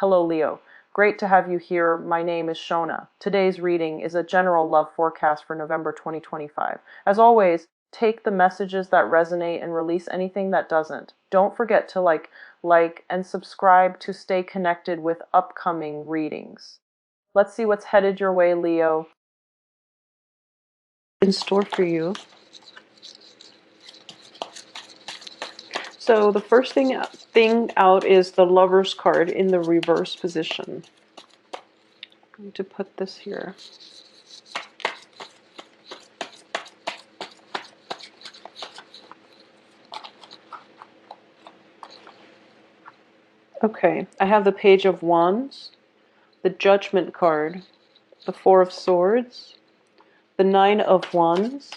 Hello, Leo. Great to have you here. My name is Shona. Today's reading is a general love forecast for November 2025. As always, take the messages that resonate and release anything that doesn't. Don't forget to like, and subscribe to stay connected with upcoming readings. Let's see what's headed your way, Leo. In store for you. So the first thing out is the Lover's card in the reverse position. I'm going to put this here. Okay, I have the Page of Wands, the Judgment card, the Four of Swords, the Nine of Wands,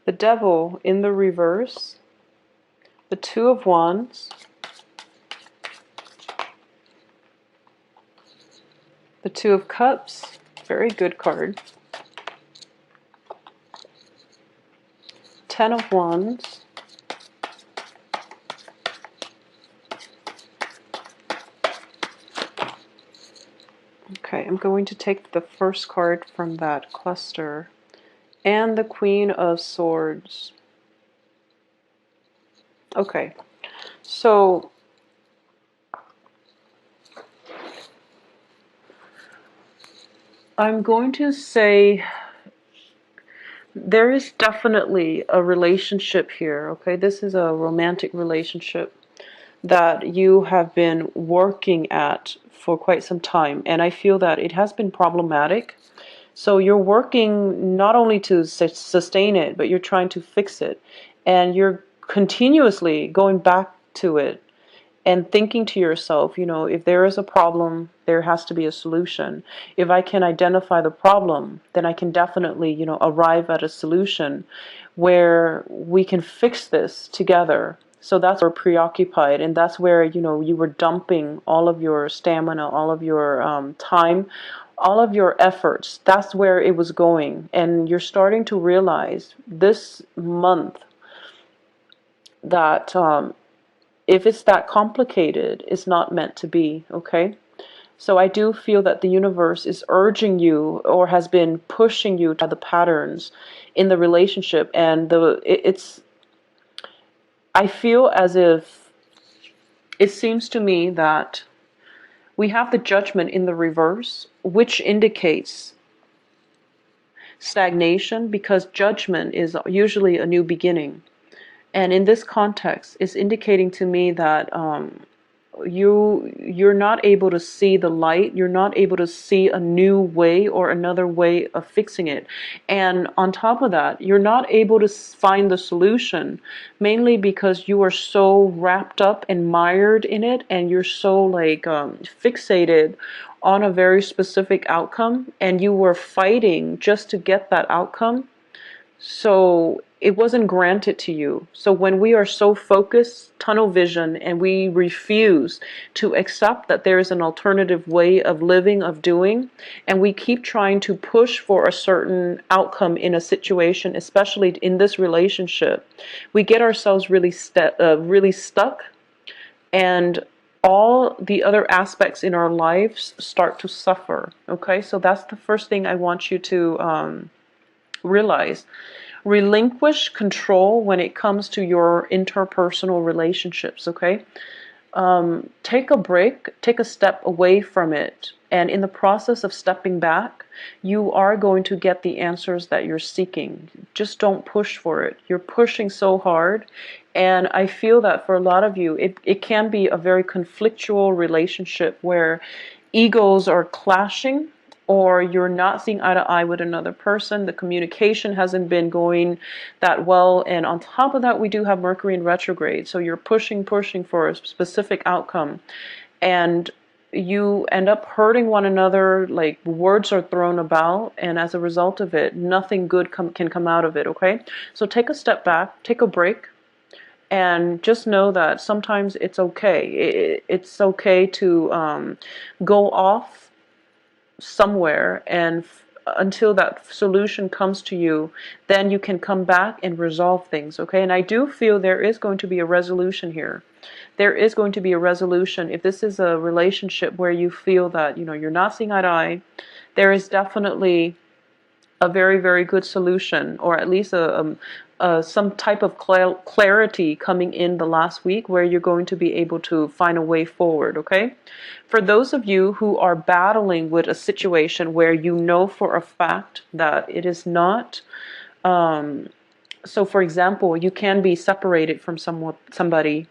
the Devil in the reverse, the Two of Wands, the Two of Cups, very good card, Ten of Wands, okay, I'm going to take the first card from that cluster, and the Queen of Swords. Okay, so I'm going to say there is definitely a relationship here, okay? This is a romantic relationship that you have been working at for quite some time, and I feel that it has been problematic. So you're working not only to sustain it, but you're trying to fix it, and you're continuously going back to it and thinking to yourself, you know, if there is a problem, there has to be a solution. If I can identify the problem, then I can definitely, you know, arrive at a solution where we can fix this together. So that's where we're preoccupied, and that's where, you know, you were dumping all of your stamina, all of your time, all of your efforts. That's where it was going, and you're starting to realize this month that if it's that complicated, it's not meant to be, okay? So I do feel that the universe is urging you, or has been pushing you to the patterns in the relationship, and I feel as if it seems to me that we have the Judgment in the reverse, which indicates stagnation, because judgment is usually a new beginning. And in this context, it's indicating to me that you're not able to see the light. You're not able to see a new way or another way of fixing it. And on top of that, you're not able to find the solution, mainly because you are so wrapped up and mired in it, and you're so fixated on a very specific outcome, and you were fighting just to get that outcome. So it wasn't granted to you. So when we are so focused, tunnel vision, and we refuse to accept that there is an alternative way of living, of doing, and we keep trying to push for a certain outcome in a situation, especially in this relationship, we get ourselves really stuck, and all the other aspects in our lives start to suffer. Okay, so that's the first thing I want you to realize. Relinquish control when it comes to your interpersonal relationships, okay? Take a break, take a step away from it, and in the process of stepping back, you are going to get the answers that you're seeking. Just don't push for it. You're pushing so hard, and I feel that for a lot of you, it can be a very conflictual relationship where egos are clashing, or you're not seeing eye to eye with another person. The communication hasn't been going that well. And on top of that, we do have Mercury in retrograde. So you're pushing for a specific outcome. And you end up hurting one another, like words are thrown about. And as a result of it, nothing good can come out of it, okay? So take a step back, take a break. And just know that sometimes it's okay. It's okay to go off somewhere and until that solution comes to you, then you can come back and resolve things, okay? And I do feel there is going to be a resolution here. There is going to be a resolution. If this is a relationship where you feel that, you're not seeing eye to eye, there is definitely a very, very good solution, or at least some type of clarity coming in the last week where you're going to be able to find a way forward, okay? For those of you who are battling with a situation where you know for a fact that it is not, so for example, you can be separated from somebody,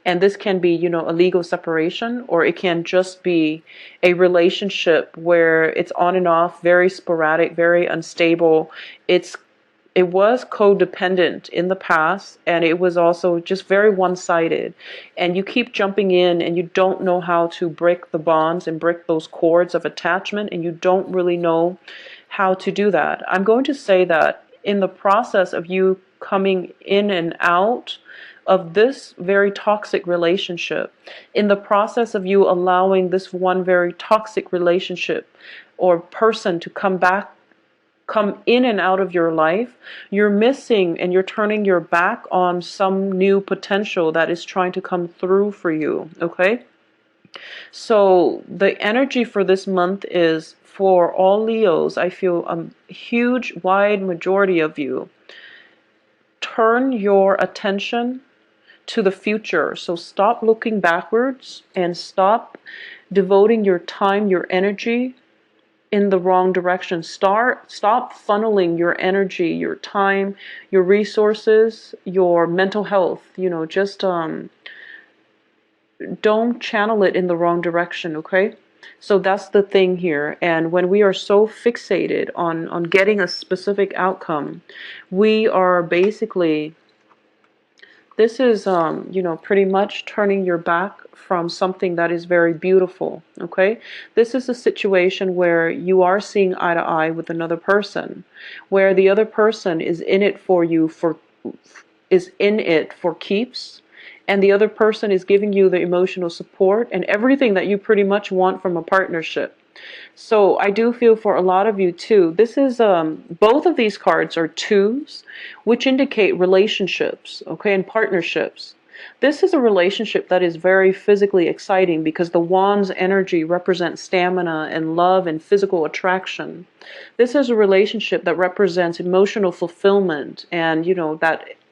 and this can be, a legal separation, or it can just be a relationship where it's on and off, very sporadic, very unstable. It was codependent in the past, and it was also just very one-sided. And you keep jumping in, and you don't know how to break the bonds and break those cords of attachment, and you don't really know how to do that. I'm going to say that in the process of you coming in and out of this very toxic relationship, in the process of you allowing this one very toxic relationship or person to come in and out of your life, you're missing and you're turning your back on some new potential that is trying to come through for you, okay? So the energy for this month is, for all Leos, I feel a huge, wide majority of you, turn your attention to the future. So stop looking backwards and stop devoting your time, your energy in the wrong direction. Stop funneling your energy, your time, your resources, your mental health, just don't channel it in the wrong direction, okay? So that's the thing here. And when we are so fixated on getting a specific outcome, we are basically, this is, pretty much turning your back from something that is very beautiful, okay? This is a situation where you are seeing eye to eye with another person, where the other person is in it for keeps, and the other person is giving you the emotional support and everything that you pretty much want from a partnership. So I do feel for a lot of you too, this is, both of these cards are twos, which indicate relationships, okay, and partnerships. This is a relationship that is very physically exciting because the wand's energy represents stamina and love and physical attraction. This is a relationship that represents emotional fulfillment and,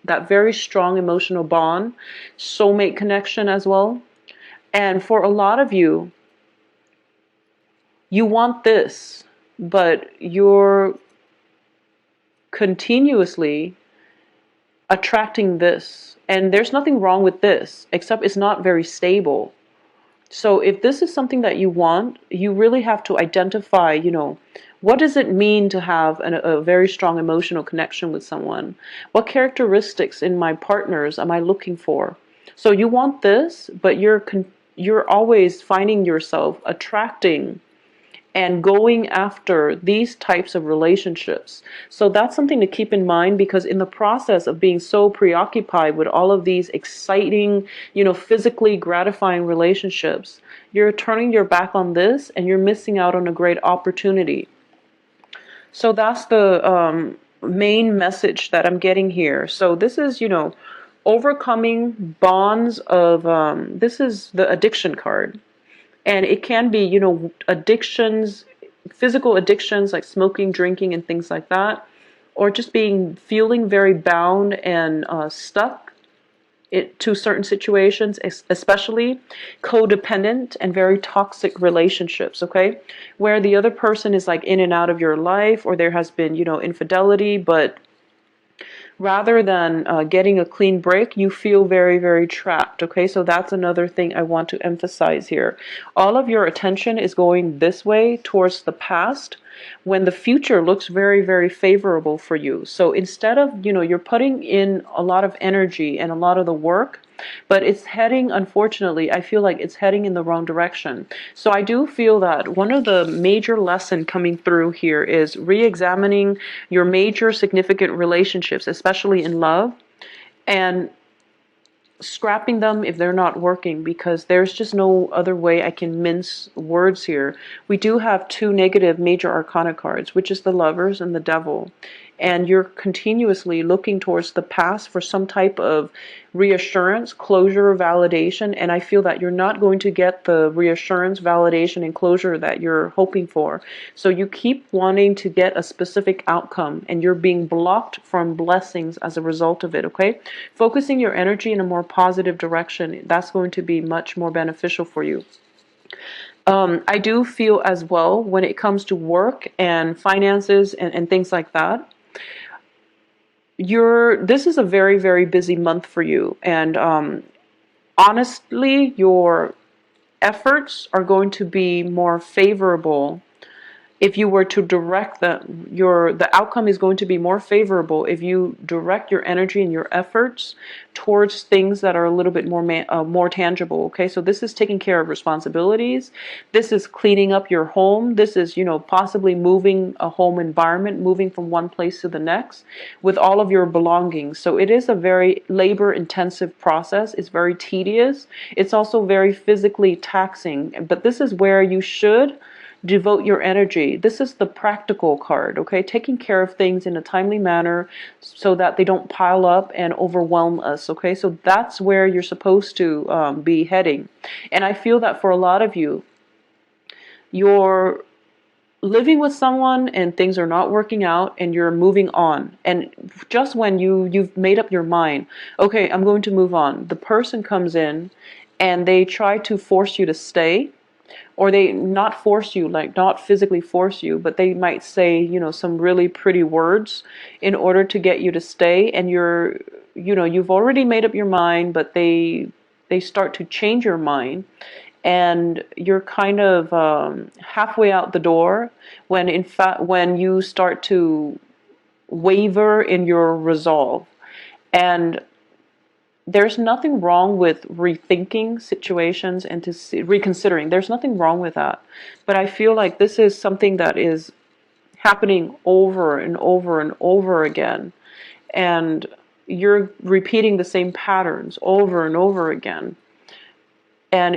that very strong emotional bond, soulmate connection as well. And for a lot of you, you want this, but you're continuously attracting this. And there's nothing wrong with this, except it's not very stable. So if this is something that you want, you really have to identify, what does it mean to have a very strong emotional connection with someone? What characteristics in my partners am I looking for? So you want this, but you're always finding yourself attracting and going after these types of relationships. So that's something to keep in mind, because in the process of being so preoccupied with all of these exciting, physically gratifying relationships, you're turning your back on this and you're missing out on a great opportunity. So that's the main message that I'm getting here. So this is, overcoming bonds of, this is the addiction card. And it can be, addictions, physical addictions like smoking, drinking, and things like that, or just feeling very bound and stuck to certain situations, especially codependent and very toxic relationships, okay? Where the other person is like in and out of your life, or there has been, infidelity, but rather than getting a clean break, you feel very, very trapped, okay? So that's another thing I want to emphasize here. All of your attention is going this way towards the past when the future looks very, very favorable for you. So instead of, you're putting in a lot of energy and a lot of the work, but it's heading, unfortunately, I feel like it's heading in the wrong direction. So I do feel that one of the major lessons coming through here is re-examining your major significant relationships, especially in love, and scrapping them if they're not working, because there's just no other way I can mince words here. We do have two negative major arcana cards, which is the Lovers and the Devil. And you're continuously looking towards the past for some type of reassurance, closure, validation. And I feel that you're not going to get the reassurance, validation, and closure that you're hoping for. So you keep wanting to get a specific outcome, and you're being blocked from blessings as a result of it, okay? Focusing your energy in a more positive direction, that's going to be much more beneficial for you. I do feel as well, when it comes to work and finances and things like that, this is a very, very busy month for you. And honestly, your efforts are going to be more favorable if you were to direct them. The outcome is going to be more favorable if you direct your energy and your efforts towards things that are a little bit more tangible. Okay, so this is taking care of responsibilities. This is cleaning up your home. This is, possibly moving a home environment, moving from one place to the next with all of your belongings. So it is a very labor-intensive process. It's very tedious. It's also very physically taxing. But this is where you should devote your energy. This is the practical card, okay? Taking care of things in a timely manner so that they don't pile up and overwhelm us, okay? So that's where you're supposed to be heading. And I feel that for a lot of you, you're living with someone and things are not working out and you're moving on. And just when you've made up your mind, okay, I'm going to move on, the person comes in and they try to force you to stay. Or they not force you, like not physically force you, but they might say, some really pretty words in order to get you to stay. And you've already made up your mind, but they start to change your mind. And you're kind of halfway out the door when in fact, when you start to waver in your resolve. And there's nothing wrong with rethinking situations and reconsidering. There's nothing wrong with that. But I feel like this is something that is happening over and over and over again. And you're repeating the same patterns over and over again. And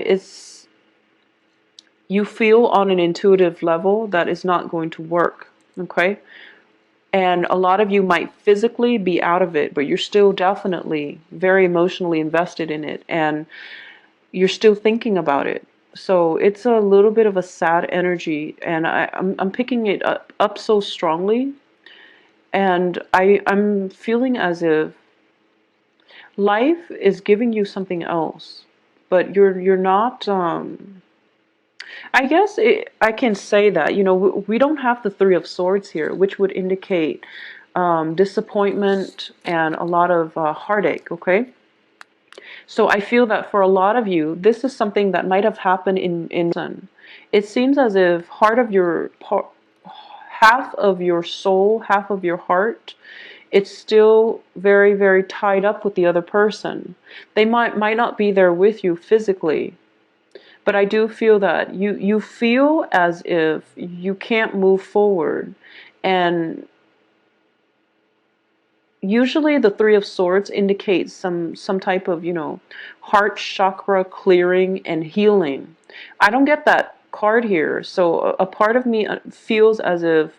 you feel on an intuitive level that is not going to work. Okay? And a lot of you might physically be out of it, but you're still definitely very emotionally invested in it. And you're still thinking about it. So it's a little bit of a sad energy. And I'm picking it up so strongly. And I'm feeling as if life is giving you something else. But you're not... I guess I can say that, we don't have the Three of Swords here, which would indicate disappointment and a lot of heartache, okay? So I feel that for a lot of you, this is something that might have happened in. It seems as if half of your soul, half of your heart, it's still very, very tied up with the other person. They might not be there with you physically. But I do feel that you feel as if you can't move forward. And usually the Three of Swords indicates some type of, heart chakra clearing and healing. I don't get that card here. So a part of me feels as if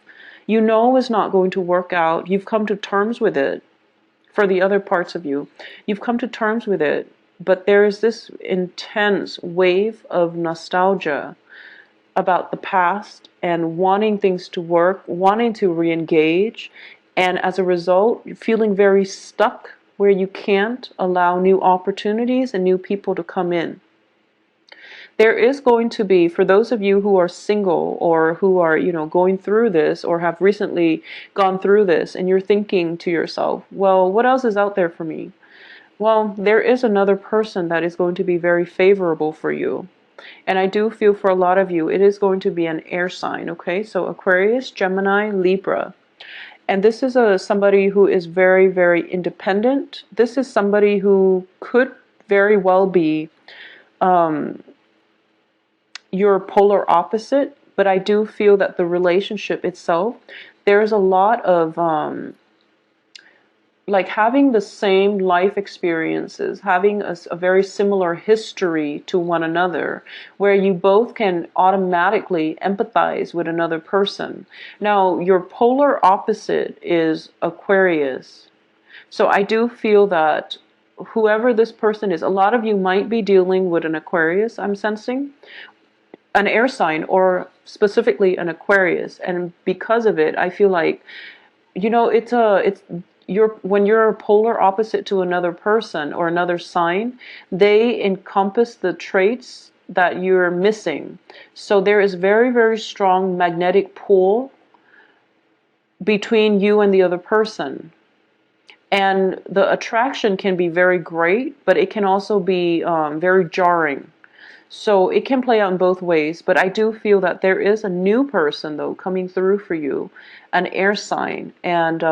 it's not going to work out. You've come to terms with it. For the other parts of you, you've come to terms with it. But there is this intense wave of nostalgia about the past and wanting things to work, wanting to re-engage, and as a result, feeling very stuck where you can't allow new opportunities and new people to come in. There is going to be, for those of you who are single or who are, going through this or have recently gone through this, and you're thinking to yourself, well, what else is out there for me? Well, there is another person that is going to be very favorable for you. And I do feel for a lot of you, it is going to be an air sign, okay? So Aquarius, Gemini, Libra. And this is somebody who is very, very independent. This is somebody who could very well be your polar opposite. But I do feel that the relationship itself, there's a lot of like having the same life experiences, having a very similar history to one another, where you both can automatically empathize with another person. Now, your polar opposite is Aquarius. So I do feel that whoever this person is, a lot of you might be dealing with an Aquarius, I'm sensing, an air sign, or specifically an Aquarius. And because of it, I feel like, it's you're when you're a polar opposite to another person or another sign, they encompass the traits that you're missing. So there is very, very strong magnetic pull between you and the other person. And the attraction can be very great, but it can also be very jarring. So it can play out in both ways, but I do feel that there is a new person, though, coming through for you, an air sign, and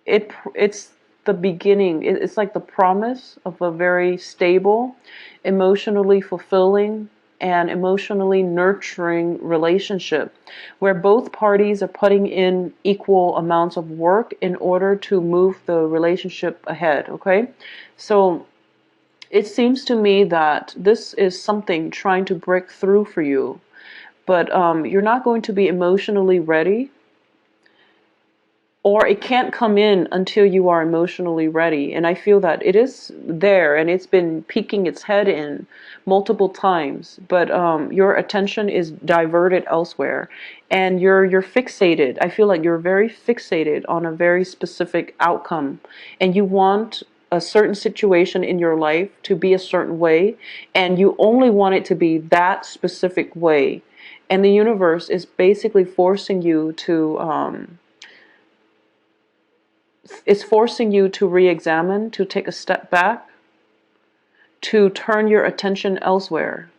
it's the beginning. It's like the promise of a very stable, emotionally fulfilling, and emotionally nurturing relationship where both parties are putting in equal amounts of work in order to move the relationship ahead, okay? So it seems to me that this is something trying to break through for you, but you're not going to be emotionally ready, or it can't come in until you are emotionally ready. And I feel that it is there and it's been peeking its head in multiple times, but your attention is diverted elsewhere, and you're fixated. I feel like you're very fixated on a very specific outcome, and you want a certain situation in your life to be a certain way, and you only want it to be that specific way. And the universe is basically forcing you to it's forcing you to re-examine, to take a step back, to turn your attention elsewhere.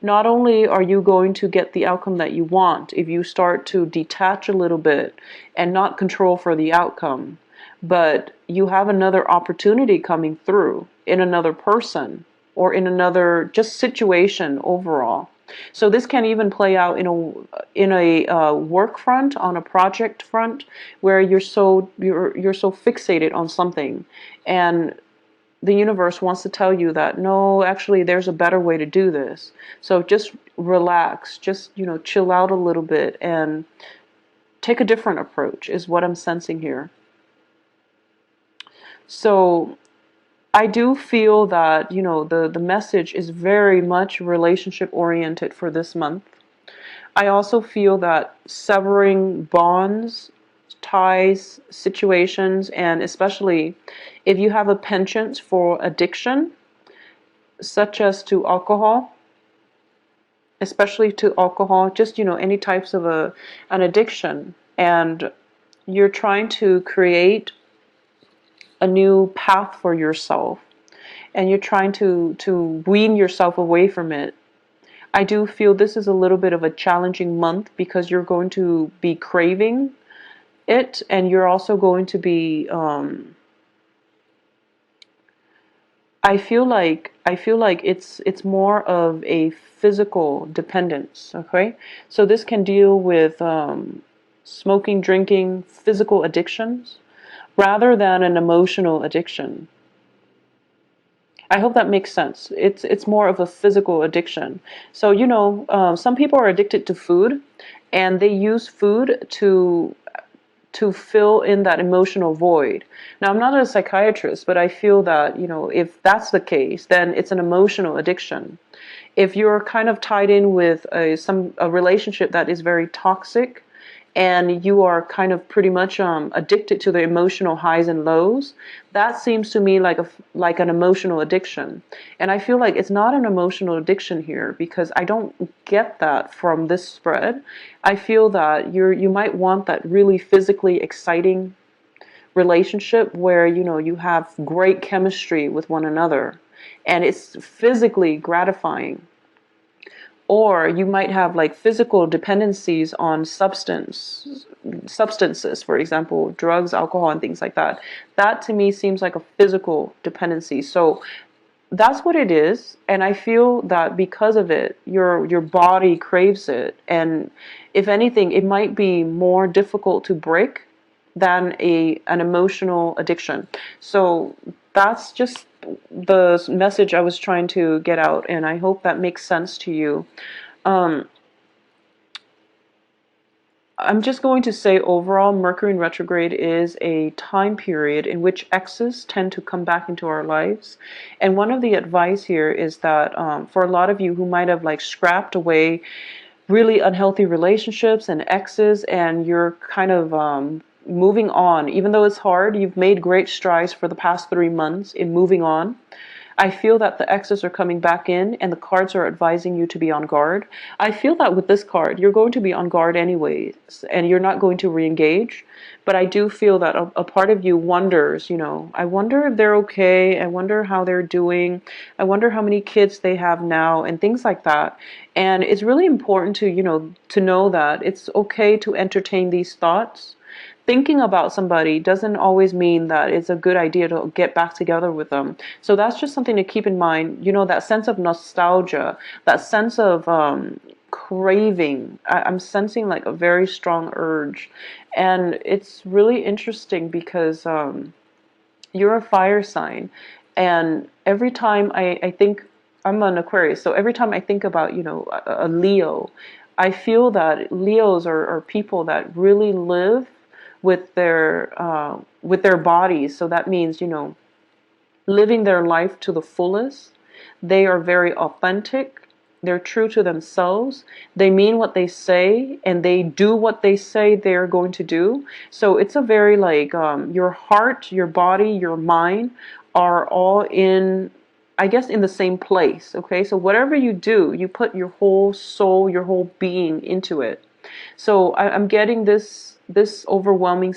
Not only are you going to get the outcome that you want if you start to detach a little bit and not control for the outcome, but you have another opportunity coming through in another person or in another just situation overall. So this can even play out in a work front, on a project front, where you're so fixated on something, and the universe wants to tell you that no, actually, there's a better way to do this. So just relax, just chill out a little bit and take a different approach, is what I'm sensing here. So I do feel that, the message is very much relationship oriented for this month. I also feel that severing bonds, ties, situations, and especially if you have a penchant for addiction, such as to alcohol, especially to alcohol, just, any types of an addiction, and you're trying to create a new path for yourself, and you're trying to wean yourself away from it. I do feel this is a little bit of a challenging month because you're going to be craving it, and you're also going to be I feel like it's more of a physical dependence, okay? So this can deal with smoking, drinking, physical addictions rather than an emotional addiction. I hope that makes sense. It's more of a physical addiction. So some people are addicted to food, and they use food to fill in that emotional void. Now, I'm not a psychiatrist, but I feel that if that's the case, then it's an emotional addiction. If you're kind of tied in with a relationship that is very toxic, and you are kind of pretty much addicted to the emotional highs and lows, that seems to me like an emotional addiction. And I feel like it's not an emotional addiction here, because I don't get that from this spread. I feel that you might want that really physically exciting relationship where you have great chemistry with one another, and it's physically gratifying. Or you might have like physical dependencies on substances, for example, drugs, alcohol, and things like that. That to me seems like a physical dependency. So that's what it is, and I feel that because of it, your body craves it, and if anything, it might be more difficult to break than an emotional addiction. So that's just the message I was trying to get out, and I hope that makes sense to you. Um, I'm just going to say overall, Mercury in retrograde is a time period in which exes tend to come back into our lives. And one of the advice here is that for a lot of you who might have like scrapped away really unhealthy relationships and exes, and you're kind of moving on, even though it's hard, you've made great strides for the past 3 months in moving on. I feel that the exes are coming back in and the cards are advising you to be on guard. I feel that with this card, you're going to be on guard anyways and you're not going to re-engage. But I do feel that a part of you wonders, I wonder if they're okay. I wonder how they're doing. I wonder how many kids they have now and things like that. And it's really important to, to know that it's okay to entertain these thoughts. Thinking about somebody doesn't always mean that it's a good idea to get back together with them. So that's just something to keep in mind. That sense of nostalgia, that sense of craving. I'm sensing like a very strong urge. And it's really interesting because you're a fire sign. And every time I think, I'm an Aquarius, so every time I think about, a Leo, I feel that Leos are people that really live with their bodies. So that means, living their life to the fullest. They are very authentic. They're true to themselves. They mean what they say and they do what they say they're going to do. So it's a very like your heart, your body, your mind are all in, I guess, in the same place. Okay, so whatever you do, you put your whole soul, your whole being into it. So I'm getting this overwhelming